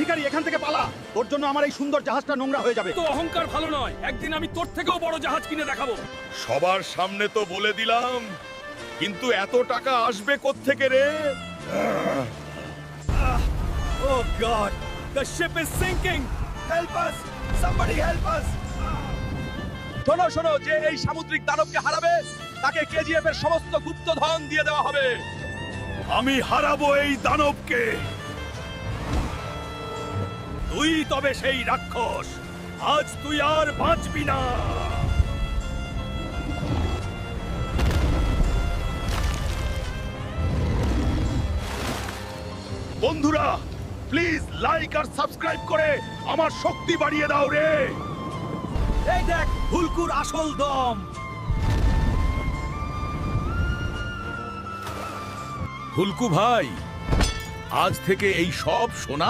ভিখারি, এখান থেকে পালা। তোর জন্য আমার এই সুন্দর জাহাজটা নোংরা হয়ে যাবে। তো অহংকার ভালো নয়, একদিন আমি তোর থেকেও বড় জাহাজ কিনে দেখাবো। সবার সামনে তো বলে দিলাম, কিন্তু এত টাকা আসবে কোত্থেকে রে? Oh God, the ship is sinking. Help us! Somebody help us! শোনো শোনো, যে এই সামুদ্রিক দানবকে হারাবে তাকে কেজিএফ এর সমস্ত গুপ্তধন দিয়ে দেওয়া হবে। আমি হারাবো এই দানবকে। তুই তবে সেই রাক্ষস, আজ তুই আর বাঁচবি না। বন্ধুরা, প্লিজ লাইক আর সাবস্ক্রাইব করে আমার শক্তি বাড়িয়ে দাও রে। এই দেখ হুলকুর আসল দম। হুলকু ভাই, আজ থেকে এই সব সোনা